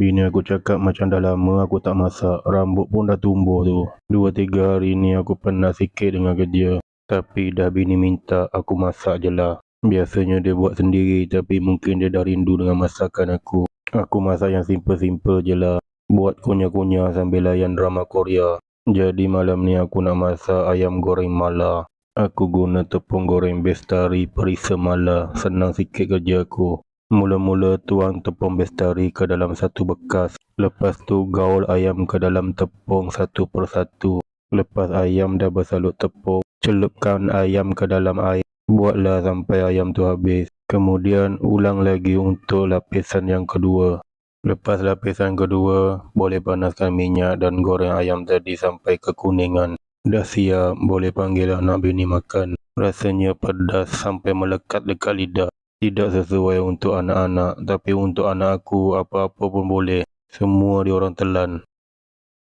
Bini aku cakap macam dah lama aku tak masak, rambut pun dah tumbuh tu. 2-3 hari ni aku penat sikit dengan kerja. Tapi dah bini minta, aku masak je lah. Biasanya dia buat sendiri tapi mungkin dia dah rindu dengan masakan aku. Aku masak yang simple-simple je lah. Buat kunyah-kunyah sambil layan drama Korea. Jadi malam ni aku nak masak ayam goreng mala. Aku guna tepung goreng Bestari Perisa Mala. Senang sikit kerja aku. Mula-mula tuang tepung Bestari ke dalam satu bekas. Lepas tu gaul ayam ke dalam tepung satu persatu. Lepas ayam dah bersalut tepung, celupkan ayam ke dalam air. Buatlah sampai ayam tu habis. Kemudian ulang lagi untuk lapisan yang kedua. Lepas lapisan kedua, boleh panaskan minyak dan goreng ayam tadi sampai kekuningan. Dah siap, boleh panggil anak bini makan. Rasanya pedas sampai melekat dekat lidah. Tidak sesuai untuk anak-anak, tapi untuk anak aku apa-apa pun boleh. Semua diorang telan.